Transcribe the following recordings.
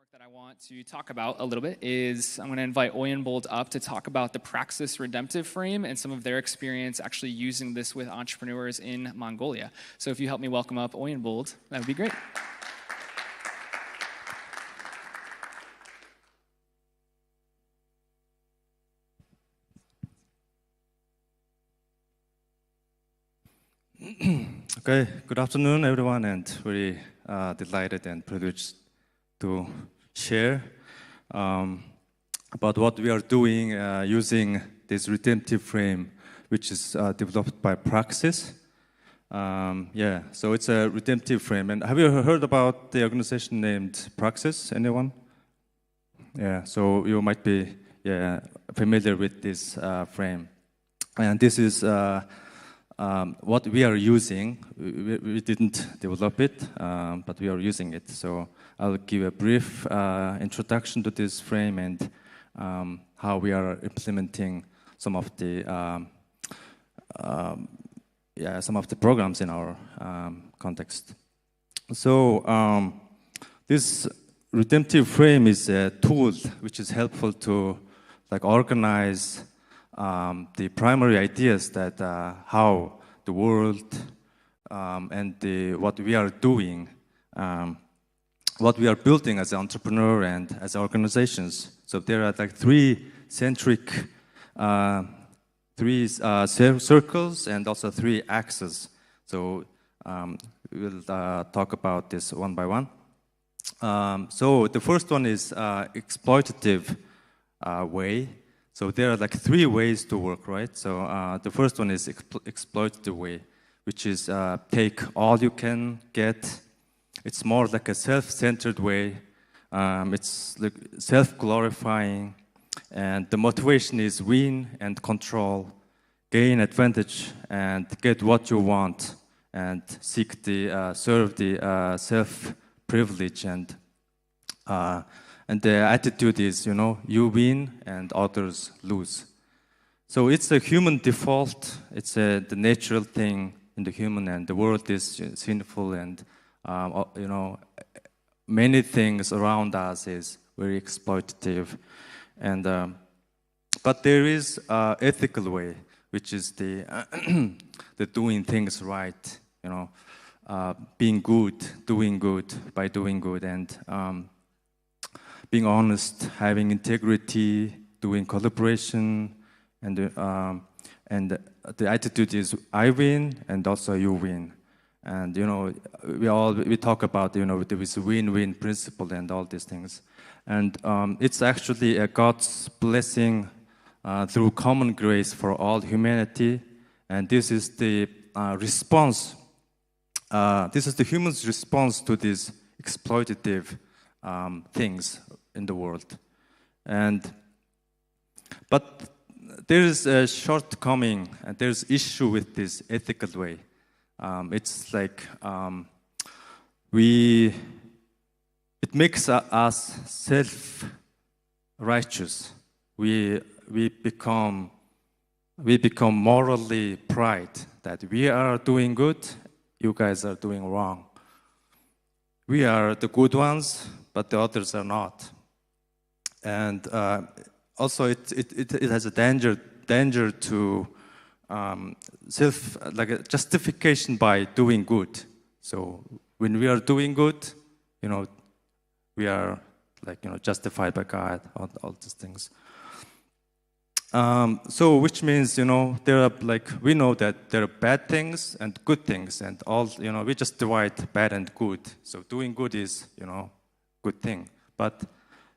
framework that I want to talk about a little bit is I'm going to invite Oyinbold up to talk about the Praxis redemptive frame and some of their experience actually using this with entrepreneurs in Mongolia. So if you help me welcome up Oyinbold, that would be great. Okay, good afternoon, everyone, and very delighted and privileged to share about what we are doing using this redemptive frame, which is developed by Praxis. So it's a redemptive frame. And have you heard about the organization named Praxis? Anyone? Yeah, so you might be familiar with this frame. And this is what we are using. We didn't develop it, but we are using it. So I'll give a brief introduction to this frame and how we are implementing some of the programs in our context. So this redemptive frame is a tool which is helpful to organize the primary ideas that how the world and what we are doing, what we are building as an entrepreneur and as organizations. So there are three centric, circles and also three axes. So we'll talk about this one by one. So the first one is exploitative way. So there are three ways to work, right? So the first one is exploitative way, which is take all you can get. It's more like a self-centered way. It's self-glorifying, and the motivation is win and control, gain advantage, and get what you want, and seek serve the self-privilege and the attitude is, you win and others lose. So it's a human default. It's the natural thing in the human, and the world is sinful, and many things around us is very exploitative. And but there is an ethical way, which is the doing things right. Being good, doing good by doing good, and being honest, having integrity, doing collaboration, and the attitude is I win and also you win. And we talk about there is a win-win principle and all these things, and it's actually a God's blessing through common grace for all humanity, and this is the response. This is the human's response to these exploitative things in the world. But there is a shortcoming, and there's issue with this ethical way. It's it makes us self-righteous. We become morally pride that we are doing good, you guys are doing wrong. We are the good ones, but the others are not. And also it has a danger to a justification by doing good. So when we are doing good, we are justified by God, all these things. So which means there are we know that there are bad things and good things, and all we just divide bad and good. So doing good is good thing, but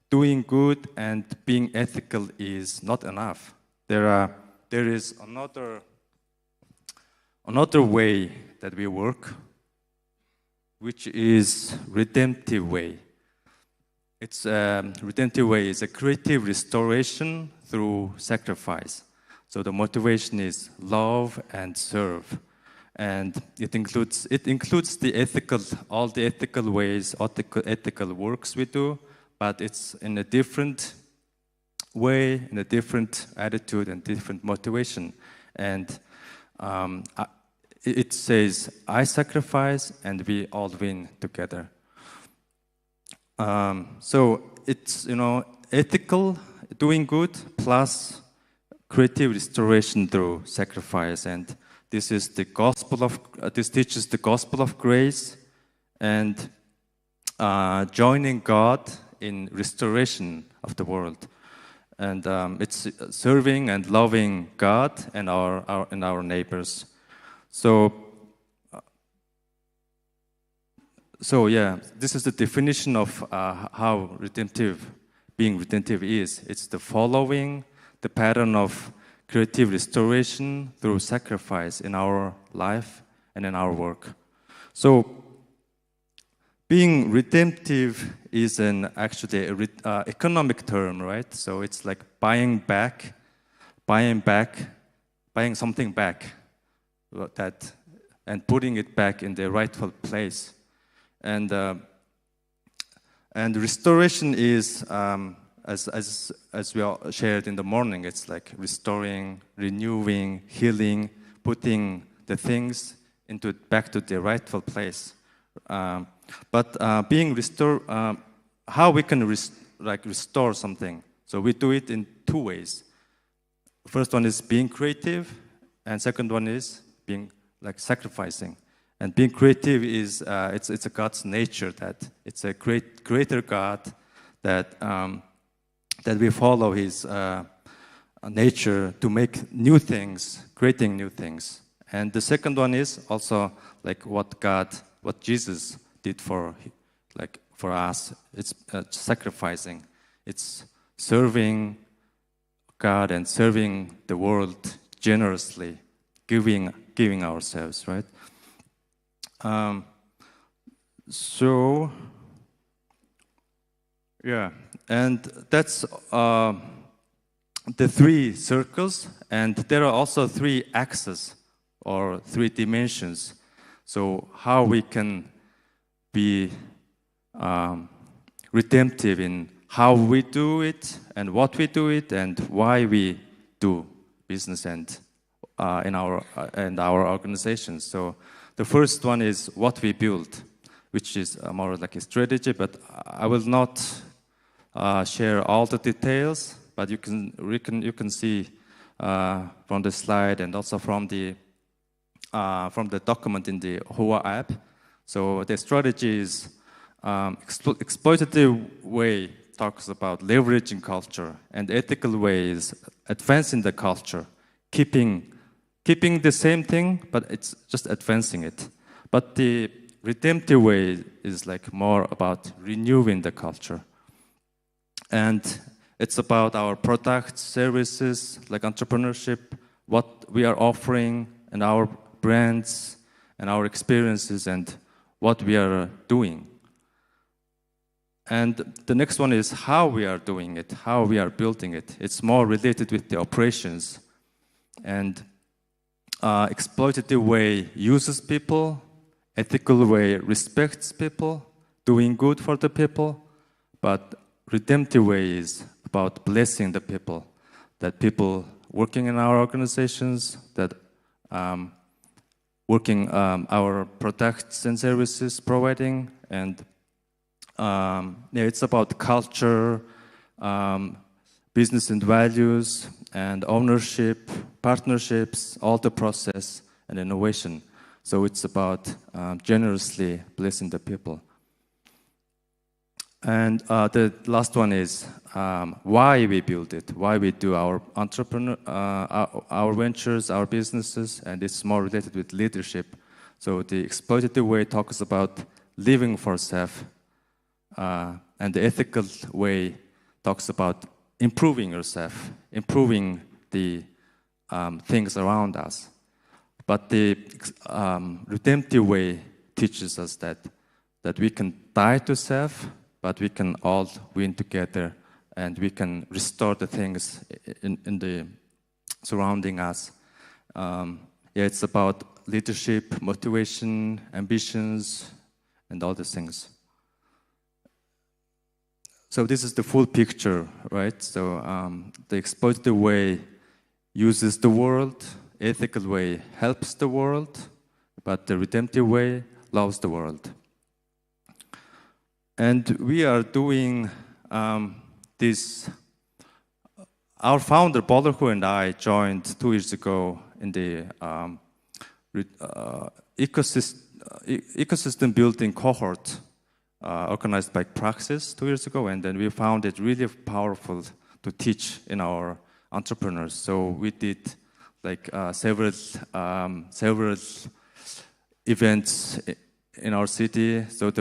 doing good and being ethical is not enough. There is another way that we work, which is redemptive way. It's redemptive way is a creative restoration through sacrifice. So the motivation is love and serve, and it includes all the ethical ways, ethical works we do, but it's in a different way, in a different attitude and different motivation. And it says, I sacrifice and we all win together. So it's, ethical, doing good, plus creative restoration through sacrifice. And this is the this teaches the gospel of grace and joining God in restoration of the world. And it's serving and loving God and our neighbors. So yeah, this is the definition of how being redemptive is. It's the following the pattern of creative restoration through sacrifice in our life and in our work. So being redemptive is actually an economic term, right? So it's like buying something back, and putting it back in the rightful place. And restoration is, as we all shared in the morning, it's like restoring, renewing, healing, putting the things back to the rightful place. But being restored, how we can restore something? So we do it in two ways. First one is being creative, and second one is being sacrificing. And being creative is it's a God's nature, that it's a greater God that we follow His nature to make new things, creating new things. And the second one is also what Jesus did for us. It's sacrificing. It's serving God and serving the world generously, giving ourselves, right? So yeah, and that's the three circles, and there are also three axes or three dimensions. So how we can be redemptive in how we do it and what we do it and why we do business and in our organizations. So the first one is what we build, which is more like a strategy, but I will not share all the details, but you can see from the slide and also from the document in the HOA app. So the strategy is exploitative way talks about leveraging culture, and ethical way is advancing the culture, keeping the same thing, but it's just advancing it. But the redemptive way is more about renewing the culture. And it's about our products, services, entrepreneurship, what we are offering, and our brands, and our experiences, and what we are doing. And the next one is how we are doing it, how we are building it. It's more related with the operations. And exploitative way uses people, ethical way respects people, doing good for the people, but redemptive way is about blessing the people, that people working in our organizations, that working our products and services providing, and it's about culture, business and values, and ownership, partnerships, all the process and innovation. So it's about generously blessing the people. And the last one is why we build it, why we do our our ventures, our businesses, and it's more related with leadership. So the exploitative way talks about living for self, and the ethical way talks about improving yourself, improving the things around us. But the redemptive way teaches us that we can die to self, but we can all win together, and we can restore the things in the surrounding us. It's about leadership, motivation, ambitions, and all these things. So this is the full picture, right? So the exploitative way uses the world, ethical way helps the world, but the redemptive way loves the world. And we are doing this. Our founder, Bollerhu, and I joined 2 years ago in the ecosystem building cohort organized by Praxis 2 years ago, and then we found it really powerful to teach in our entrepreneurs. So we did like several events in our city. So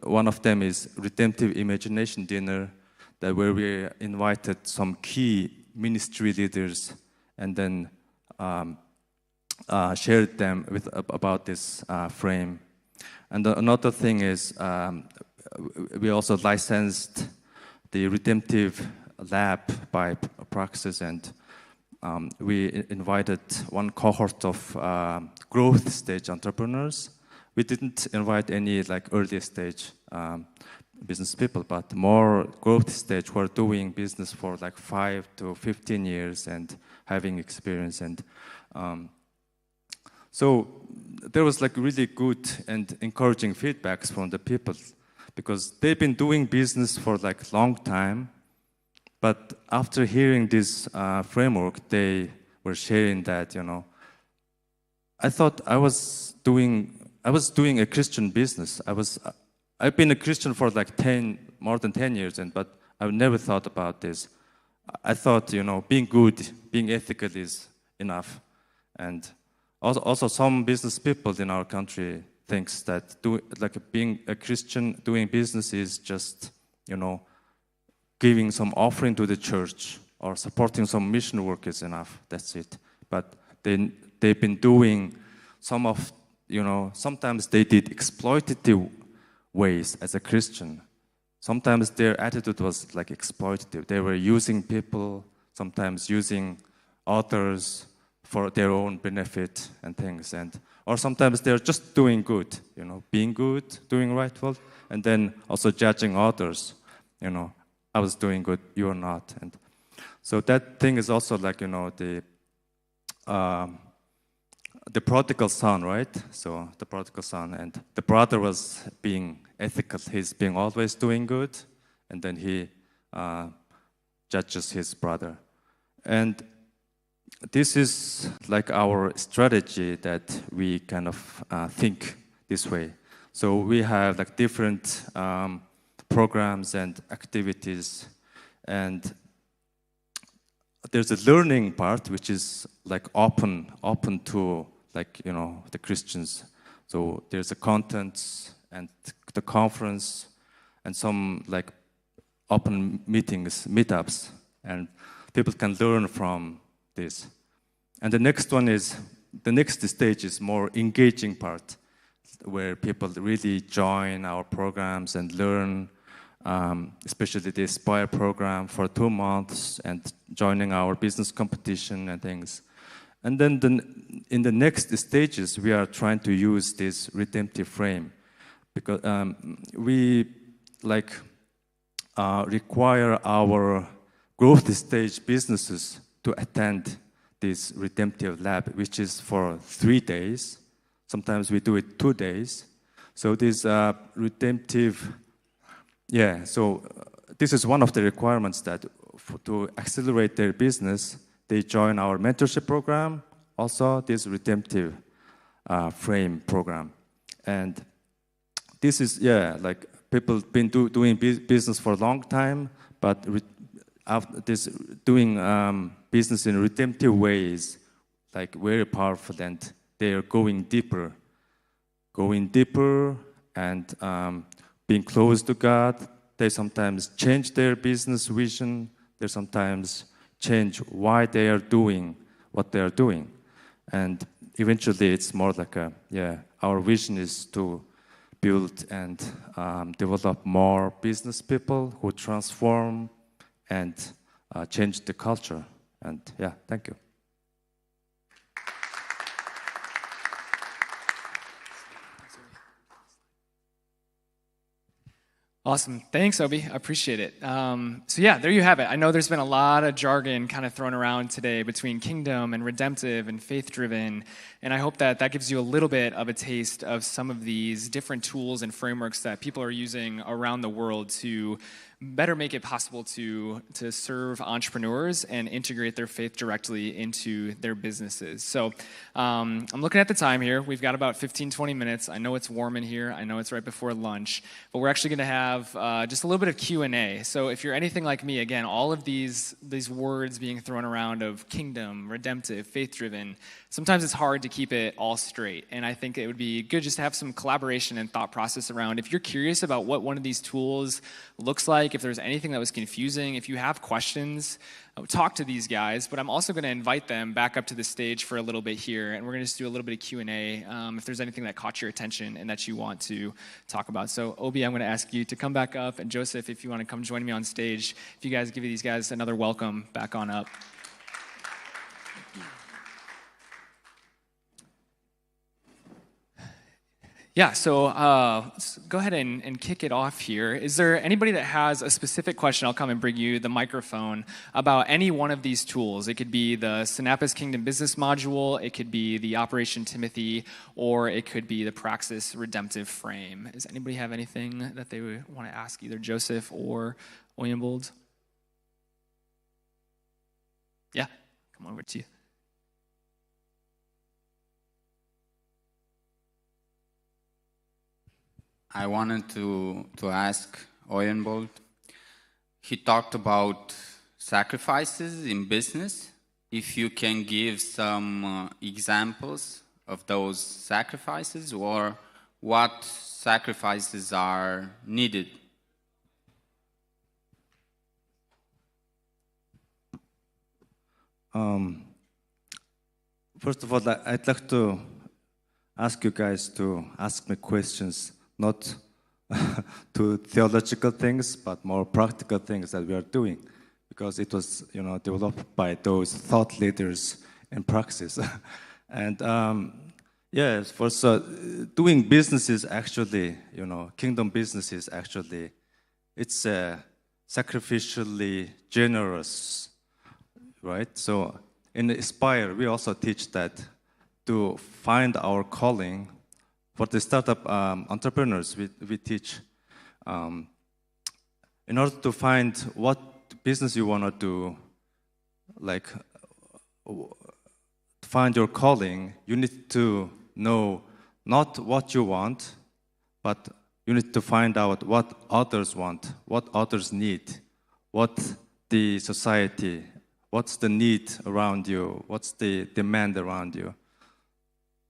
one of them is Redemptive Imagination Dinner, where we invited some key ministry leaders and then shared them about this frame. And another thing is we also licensed the Redemptive Lab by Praxis, and we invited one cohort of growth stage entrepreneurs. We didn't invite any like early stage business people, but more growth stage who are doing business for like 5 to 15 years and having experience. And so there was like really good and encouraging feedbacks from the people, because they've been doing business for like long time. But after hearing this framework, they were sharing that, you know, I thought I was doing a Christian business. I've been a Christian for like more than 10 years, but I've never thought about this. I thought, you know, being good, being ethical is enough. And also some business people in our country thinks that being a Christian, doing business is just, you know, giving some offering to the church or supporting some mission work is enough. That's it. But they've been doing sometimes they did exploitative ways as a Christian. Sometimes their attitude was like exploitative. They were using people, sometimes using others for their own benefit and things. Or sometimes they're just doing good, you know, being good, doing right, well, and then also judging others, you know, I was doing good, you're not. And so that thing is also like, you know, the prodigal son, right? So the prodigal son, and the brother was being ethical. He's being always doing good, and then he judges his brother. And this is like our strategy that we kind of think this way. So we have like different programs and activities, and there's a learning part which is like open to like, you know, the Christians. So there's a content and the conference and some like open meetings, meetups, and people can learn from this. And the next stage is more engaging part, where people really join our programs and learn, especially the Aspire program for 2 months and joining our business competition and things. And then in the next stages, we are trying to use this redemptive frame, because we like require our growth stage businesses to attend this redemptive lab, which is for 3 days. Sometimes we do it 2 days. So this redemptive, so this is one of the requirements that to accelerate their business, they join our mentorship program, also this redemptive frame program. And this is, like people been doing business for a long time, but after this doing business in redemptive ways, like very powerful, and they are going deeper and being close to God. They sometimes change their business vision. They sometimes change why they are doing what they are doing. And eventually it's more like our vision is to build and develop more business people who transform and change the culture. And thank you. Awesome. Thanks, Obi. I appreciate it. So yeah, there you have it. I know there's been a lot of jargon kind of thrown around today between kingdom and redemptive and faith-driven, and I hope that that gives you a little bit of a taste of some of these different tools and frameworks that people are using around the world to better make it possible to serve entrepreneurs and integrate their faith directly into their businesses. So I'm looking at the time here. We've got about 15, 20 minutes. I know it's warm in here. I know it's right before lunch. But we're actually going to have just a little bit of Q&A. So if you're anything like me, again, all of these words being thrown around of kingdom, redemptive, faith-driven, sometimes it's hard to keep it all straight. And I think it would be good just to have some collaboration and thought process around. If you're curious about what one of these tools looks like, if there's anything that was confusing, if you have questions, talk to these guys. But I'm also going to invite them back up to the stage for a little bit here, and we're going to just do a little bit of Q&A if there's anything that caught your attention and that you want to talk about. So Obi, I'm going to ask you to come back up, and Joseph, if you want to come join me on stage, if you guys give these guys another welcome back on up. Yeah, so let's go ahead and kick it off here. Is there anybody that has a specific question? I'll come and bring you the microphone about any one of these tools. It could be the Synapis Kingdom Business Module, it could be the Operation Timothy, or it could be the Praxis Redemptive Frame. Does anybody have anything that they would want to ask either Joseph or Oyunbold? Yeah, come over to you. I wanted to ask Oyunbold. He talked about sacrifices in business. If you can give some examples of those sacrifices, or what sacrifices are needed. First of all, I'd like to ask you guys to ask me questions, not to theological things, but more practical things that we are doing, because it was, developed by those thought leaders in Praxis. And yes, for so doing businesses actually, kingdom businesses actually, it's sacrificially generous, right? So in Aspire, we also teach that to find our calling. For the startup entrepreneurs, we teach in order to find what business you want to do, like find your calling, you need to know not what you want, but you need to find out what others want, what others need, what the society, what's the need around you, what's the demand around you.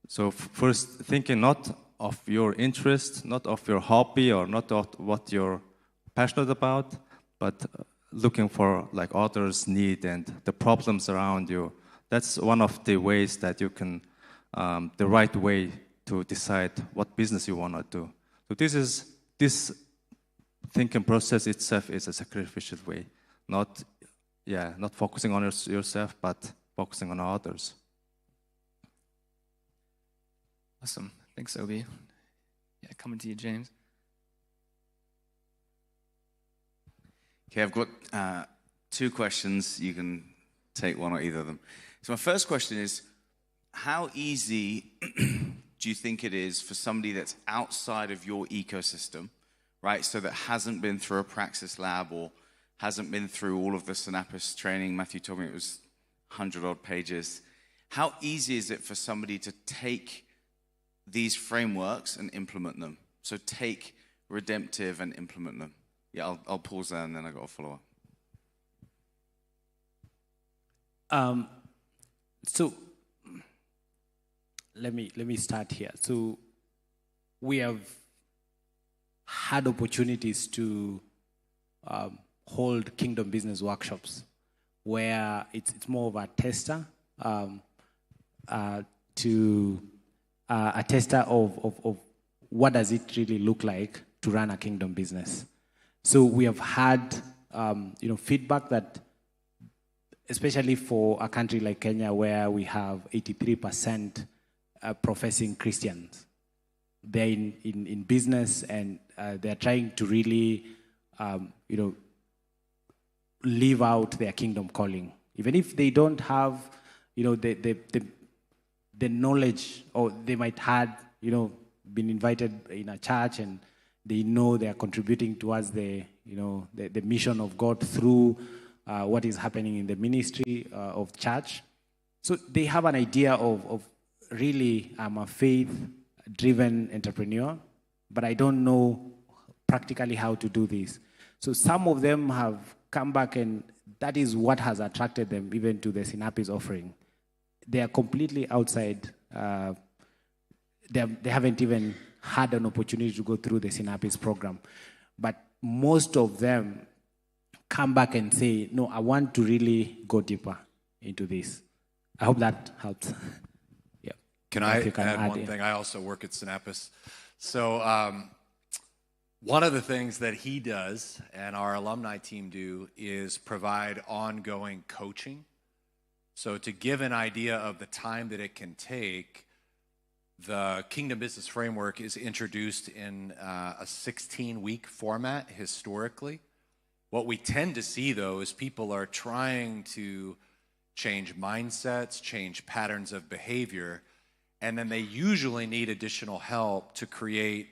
So first, thinking not of your interest, not of your hobby, or not of what you're passionate about, but looking for like others' need and the problems around you. That's one of the ways that you can, the right way to decide what business you want to do. So this thinking process itself is a sacrificial way, not focusing on yourself, but focusing on others. Awesome. Thanks, Obi. Yeah, coming to you, James. Okay, I've got two questions. You can take one or either of them. So my first question is, how easy do you think it is for somebody that's outside of your ecosystem, right? So that hasn't been through a Praxis lab or hasn't been through all of the Synapis training. Matthew told me it was 100-odd pages. How easy is it for somebody to take these frameworks and implement them? So take redemptive and implement them. Yeah, I'll pause there and then I've got a follow-up. So let me start here. So we have had opportunities to hold Kingdom Business workshops where it's more of a tester a tester of what does it really look like to run a kingdom business. So we have had feedback that, especially for a country like Kenya where we have 83% professing Christians, they're in business and they're trying to really, live out their kingdom calling. Even if they don't have, the knowledge, or they might had, been invited in a church and they know they are contributing towards the mission of God through what is happening in the ministry of church. So they have an idea of really, I'm a faith-driven entrepreneur, but I don't know practically how to do this. So some of them have come back, and that is what has attracted them even to the Synapse offering. They are completely outside. They haven't even had an opportunity to go through the Synapse program. But most of them come back and say, no, I want to really go deeper into this. I hope that helps. Yeah. Can I add one thing? I also work at Synapse. So one of the things that he does and our alumni team do is provide ongoing coaching. So to give an idea of the time that it can take, the Kingdom Business Framework is introduced in a 16-week format historically. What we tend to see, though, is people are trying to change mindsets, change patterns of behavior, and then they usually need additional help to create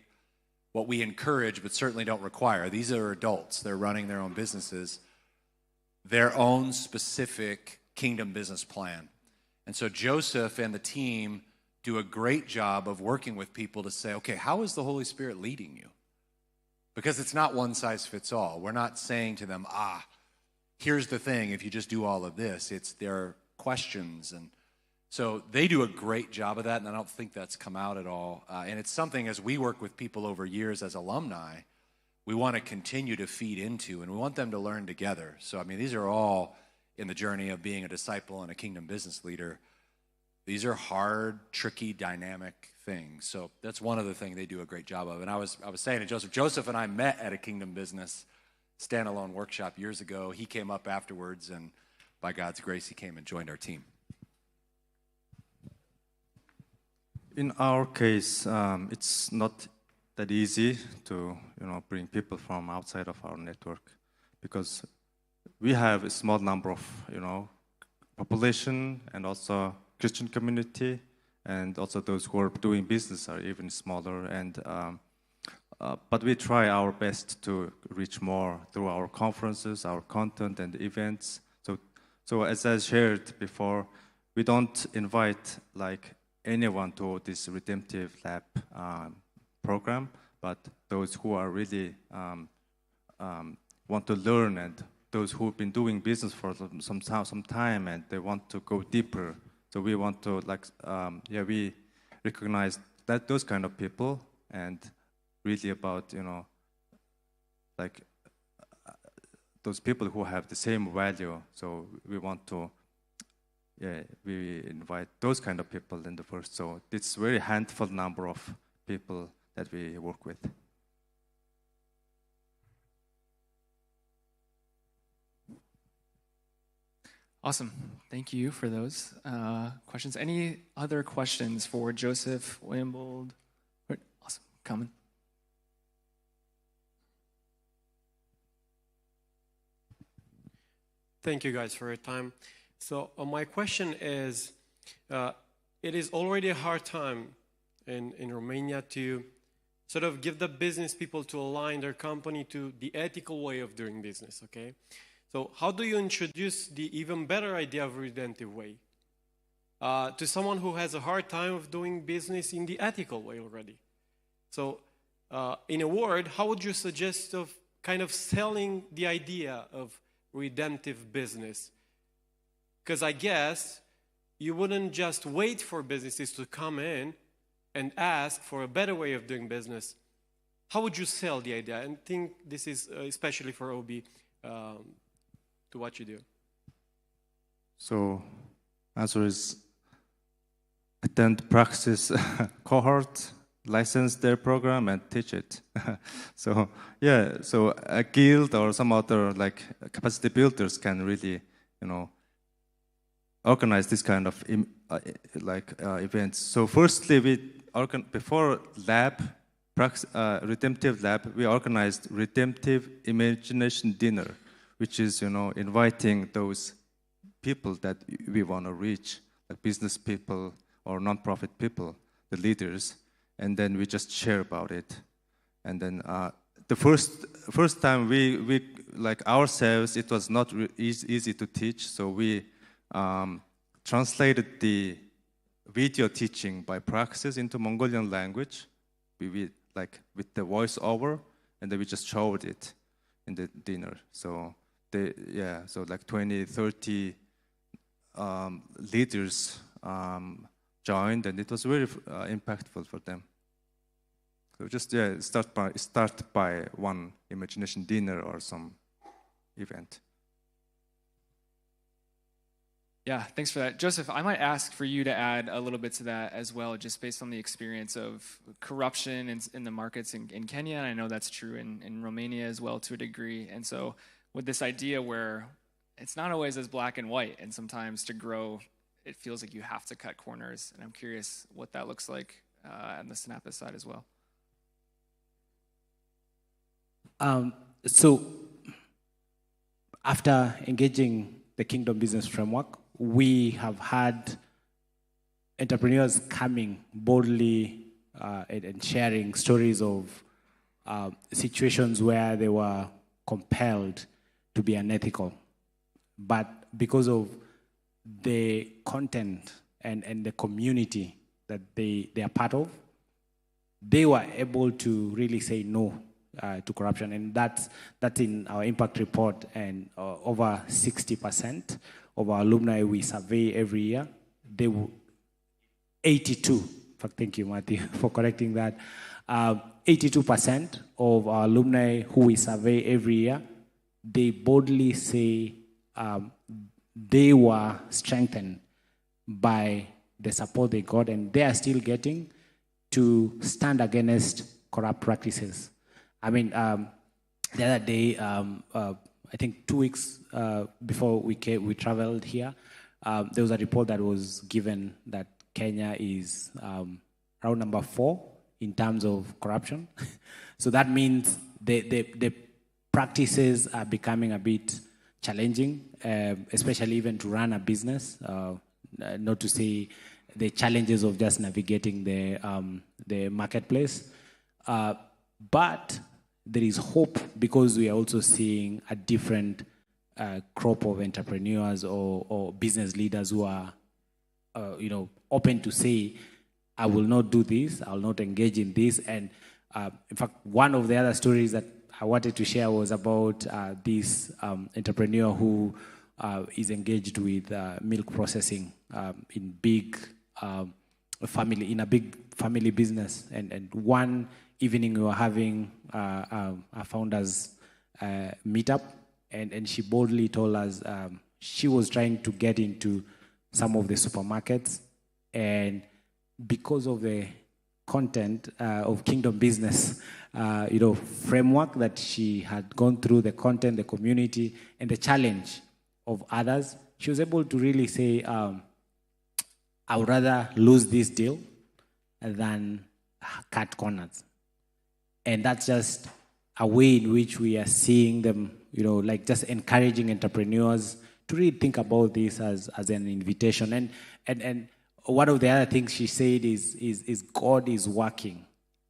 what we encourage but certainly don't require. These are adults. They're running their own businesses, their own specific kingdom business plan. And so Joseph and the team do a great job of working with people to say, okay, how is the Holy Spirit leading you? Because it's not one size fits all. We're not saying to them, here's the thing, if you just do all of this. It's their questions. And so they do a great job of that, and I don't think that's come out at all. And it's something, as we work with people over years as alumni, we want to continue to feed into, and we want them to learn together. So, I mean, these are all in the journey of being a disciple and a kingdom business leader. These are hard, tricky, dynamic things. So that's one other thing they do a great job of. And I was saying to Joseph and I met at a kingdom business standalone workshop years ago. He came up afterwards, and by God's grace, he came and joined our team. In our case, it's not that easy to bring people from outside of our network, because we have a small number of population, and also Christian community, and also those who are doing business are even smaller. And but we try our best to reach more through our conferences, our content, and events. So as I shared before, we don't invite anyone to this Redemptive Lab program, but those who are really want to learn, and those who have been doing business for some time and they want to go deeper. So we want to we recognize that those kind of people, and really about those people who have the same value. So we want to we invite those kind of people in the first. So it's very handful number of people that we work with. Awesome. Thank you for those questions. Any other questions for Joseph Williambold? Awesome. Coming. Thank you guys for your time. So my question is, it is already a hard time in Romania to sort of give the business people to align their company to the ethical way of doing business, okay? So how do you introduce the even better idea of redemptive way to someone who has a hard time of doing business in the ethical way already? So in a word, how would you suggest of kind of selling the idea of redemptive business? Because I guess you wouldn't just wait for businesses to come in and ask for a better way of doing business. How would you sell the idea? And I think this is especially for OB, to what you do. So answer is attend practice cohort, license their program, and teach it. So yeah, so a guild or some other capacity builders can really organize this kind of events. So firstly, before lab, redemptive lab, we organized redemptive imagination dinner, which is, inviting those people that we want to reach, like business people or nonprofit people, the leaders, and then we just share about it. And then the first time we like ourselves, it was not easy to teach, so we translated the video teaching by praxis into Mongolian language. We like with the voiceover, and then we just showed it in the dinner. So so like 20, 30 leaders joined, and it was very impactful for them. So just start by one imagination dinner or some event. Yeah, thanks for that. Joseph, I might ask for you to add a little bit to that as well, just based on the experience of corruption in the markets in Kenya, and I know that's true in Romania as well to a degree. And so with this idea where it's not always as black and white, and sometimes to grow, it feels like you have to cut corners, and I'm curious what that looks like on the Synapis side as well. So after engaging the Kingdom Business Framework, we have had entrepreneurs coming boldly and sharing stories of situations where they were compelled to be unethical. But because of the content and the community that they are part of, they were able to really say no to corruption. And that's in our impact report, and over 60% of our alumni we survey every year, they will 82. In fact, thank you, Matthew, for correcting that. 82% of our alumni who we survey every year, they boldly say they were strengthened by the support they got, and they are still getting to stand against corrupt practices. I mean, the other day, I think 2 weeks before we traveled here, there was a report that was given that Kenya is round number 4 in terms of corruption. So that means the practices are becoming a bit challenging, especially even to run a business, not to say the challenges of just navigating the marketplace. But there is hope, because we are also seeing a different crop of entrepreneurs or business leaders who are, open to say, I will not do this, I will not engage in this. And in fact, one of the other stories that I wanted to share was about this entrepreneur who is engaged with milk processing in a big family business. And one evening we were having a founders meetup, and she boldly told us she was trying to get into some of the supermarkets, and because of the content of Kingdom Business framework that she had gone through, the content, the community, and the challenge of others, she was able to really say, I would rather lose this deal than cut corners. And that's just a way in which we are seeing them, like just encouraging entrepreneurs to really think about this as an invitation. And one of the other things she said is God is working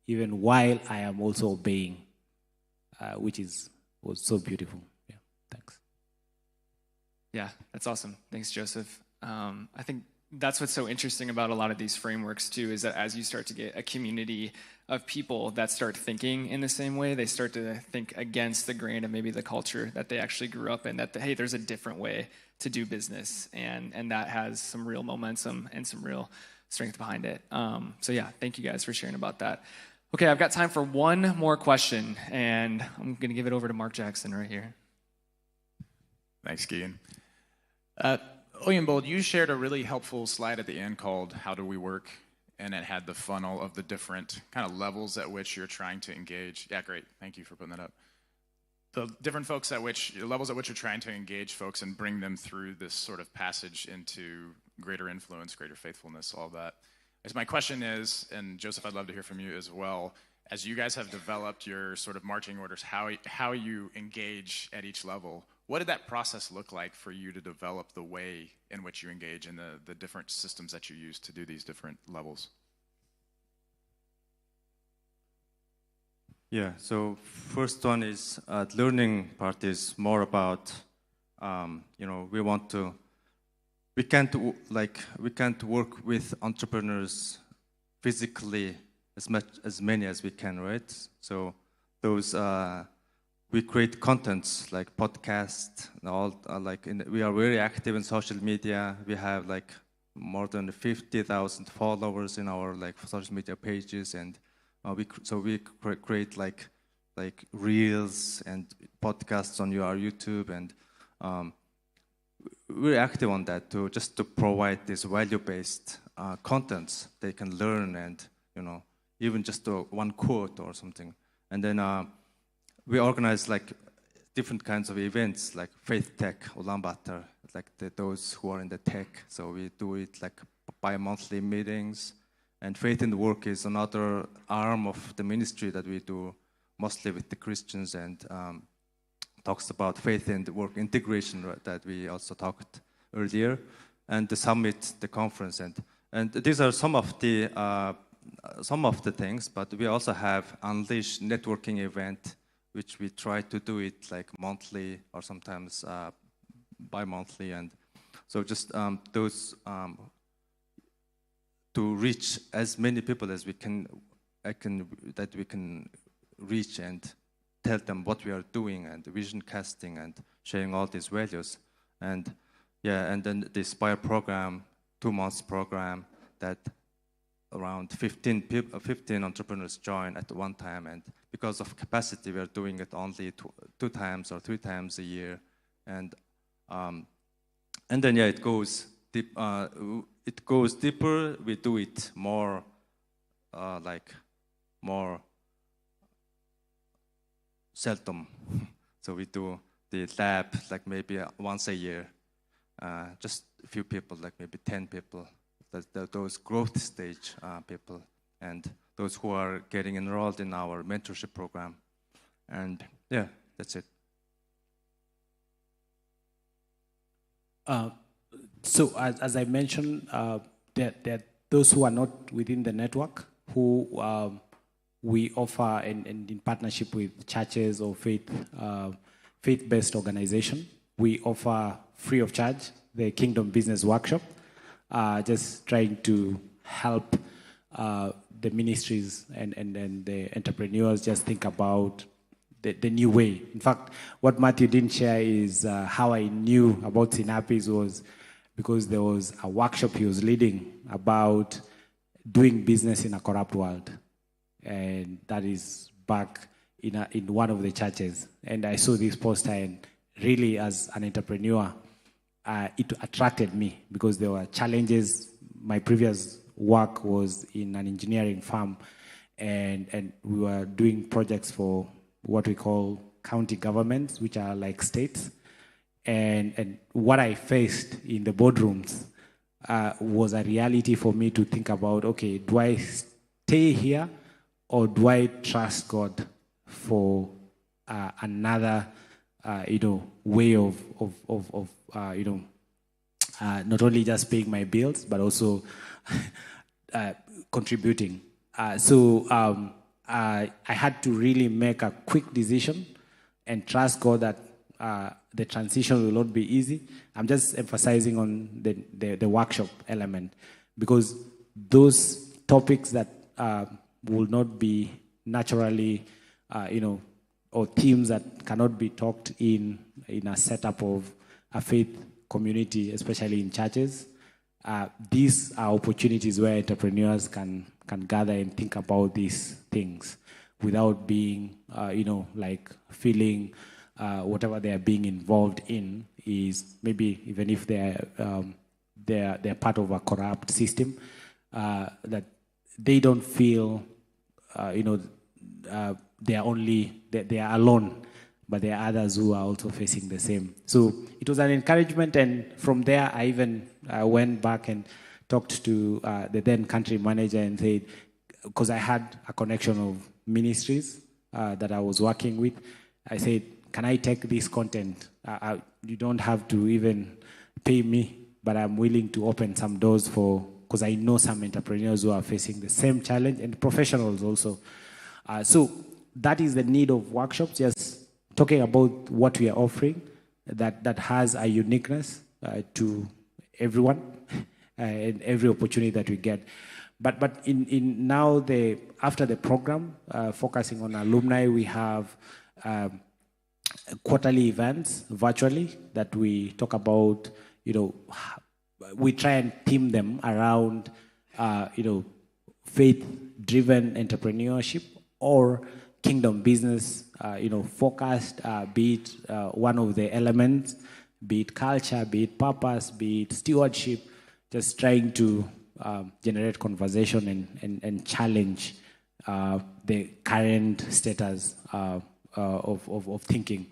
even while I am also obeying, which was so beautiful. Yeah, thanks. Yeah, that's awesome. Thanks, Joseph. I think that's what's so interesting about a lot of these frameworks too, is that as you start to get a community of people that start thinking in the same way, they start to think against the grain of maybe the culture that they actually grew up in, that, hey, there's a different way to do business, and that has some real momentum and some real strength behind it. So yeah, thank you guys for sharing about that. Okay, I've got time for one more question, and I'm going to give it over to Mark Jackson right here. Thanks, Keegan. Oyinbold, you shared a really helpful slide at the end called How Do We Work? And it had the funnel of the different kind of levels at which you're trying to engage. Yeah, great. Thank you for putting that up. The different levels at which you're trying to engage folks and bring them through this sort of passage into greater influence, greater faithfulness, all that. As my question is, and Joseph, I'd love to hear from you as well, as you guys have developed your sort of marching orders, how you engage at each level, what did that process look like for you to develop the way in which you engage in the different systems that you use to do these different levels? Yeah, so first one is learning part is more about, we can't work with entrepreneurs physically as many as we can, right? So those, we create contents like podcasts, we are very active in social media. We have like more than 50,000 followers in our social media pages, and we create like reels and podcasts on our YouTube, and we're active on that to provide this value-based contents they can learn, and even just one quote or something. And then we organize like different kinds of events like Faith Tech Ulaanbaatar, like those who are in the tech. So we do it like bi-monthly meetings. And Faith in the Work is another arm of the ministry that we do mostly with the Christians, and talks about faith and work integration that we also talked earlier, and the summit, the conference, and these are some of the things. But we also have Unleash networking event, which we try to do it like monthly or sometimes bi-monthly, and so just those. To reach as many people as we can reach, and tell them what we are doing, and vision casting, and sharing all these values. And and then the Inspire program, 2 months program, that around 15 entrepreneurs join at one time, and because of capacity, we are doing it only 2 times or 3 times a year, and then it goes deep. It goes deeper. We do it more, more seldom. So we do the lab like maybe once a year, just a few people, like maybe 10 people, those growth stage people, and those who are getting enrolled in our mentorship program. And yeah, that's it. So as I mentioned, there are those who are not within the network who we offer in partnership with churches or faith-based organization. We offer free of charge the Kingdom Business Workshop, just trying to help the ministries and the entrepreneurs just think about the new way. In fact, what Matthew didn't share is how I knew about Synapis was because there was a workshop he was leading about doing business in a corrupt world. And that is back in one of the churches. And I saw this poster, and really as an entrepreneur, it attracted me because there were challenges. My previous work was in an engineering firm, and we were doing projects for what we call county governments, which are like states. And what I faced in the boardrooms was a reality for me to think about, okay, do I stay here or do I trust God for another, way of not only just paying my bills, but also contributing. So I had to really make a quick decision and trust God that the transition will not be easy. I'm just emphasizing on the workshop element, because those topics that will not be naturally, or themes that cannot be talked in a setup of a faith community, especially in churches. These are opportunities where entrepreneurs can gather and think about these things without being, feeling whatever they are being involved in is maybe even if they're part of a corrupt system, that they don't feel, they are alone, but there are others who are also facing the same. So it was an encouragement, and from there I even went back and talked to the then country manager and said, because I had a connection of ministries that I was working with, I said, can I take this content? You don't have to even pay me, but I'm willing to open some doors because I know some entrepreneurs who are facing the same challenge, and professionals also. So that is the need of workshops, just talking about what we are offering that has a uniqueness to everyone and every opportunity that we get. But in now after the program, focusing on alumni, we have quarterly events virtually that we talk about. We try and theme them around faith-driven entrepreneurship or kingdom business, focused, be it one of the elements, be it culture, be it purpose, be it stewardship, just trying to generate conversation and challenge the current status of thinking.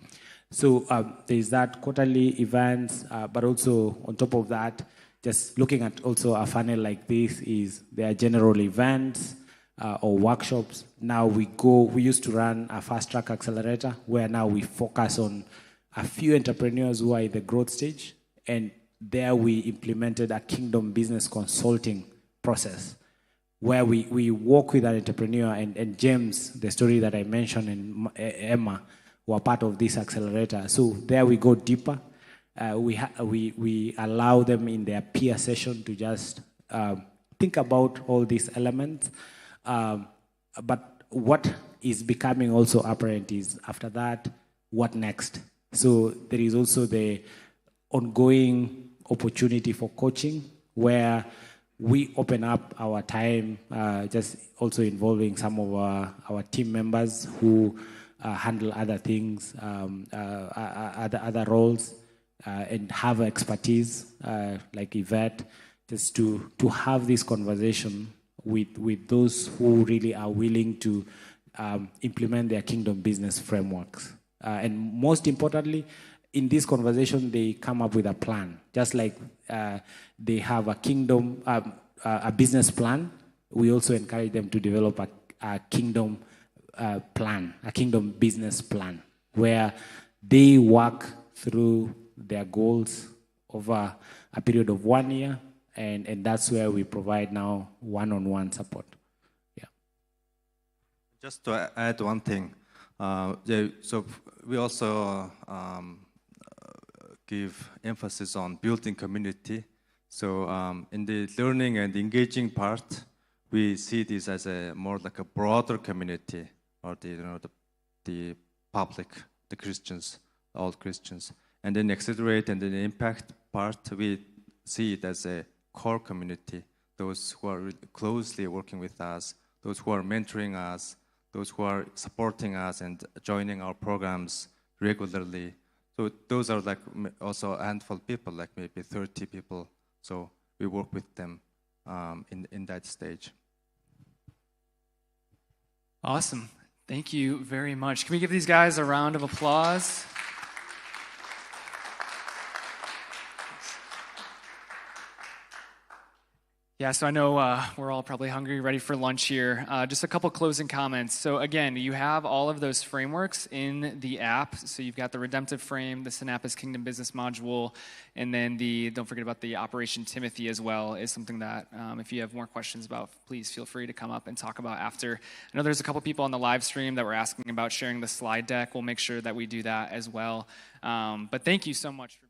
So there's that quarterly events, but also on top of that, just looking at also a funnel like this there are general events or workshops. Now we used to run a fast track accelerator where now we focus on a few entrepreneurs who are in the growth stage, and there we implemented a kingdom business consulting process where we work with an entrepreneur, and James, the story that I mentioned, and Emma were part of this accelerator. So there we go deeper. We allow them in their peer session to just think about all these elements. But what is becoming also apparent is after that, what next? So there is also the ongoing opportunity for coaching where we open up our time, just also involving some of our team members who handle other things, other roles, and have expertise like Yvette, just to have this conversation with those who really are willing to implement their kingdom business frameworks. And most importantly, in this conversation, they come up with a plan. Just like they have a kingdom, a business plan, we also encourage them to develop a kingdom plan, a kingdom business plan, where they work through their goals over a period of 1 year, and that's where we provide now one-on-one support. Yeah. Just to add one thing, so we also give emphasis on building community. So in the learning and engaging part, we see this as more like a broader community, or the public, the Christians, all Christians. And then accelerate and then impact part, we see it as a core community, those who are really closely working with us, those who are mentoring us, those who are supporting us and joining our programs regularly. So those are like also a handful of people, like maybe 30 people. So we work with them in that stage. Awesome. Thank you very much. Can we give these guys a round of applause? Yeah, so I know we're all probably hungry, ready for lunch here. Just a couple closing comments. So again, you have all of those frameworks in the app. So you've got the redemptive frame, the Synapis Kingdom Business module, and then don't forget about the Operation Timothy as well, is something that if you have more questions about, please feel free to come up and talk about after. I know there's a couple people on the live stream that were asking about sharing the slide deck. We'll make sure that we do that as well. But thank you so much for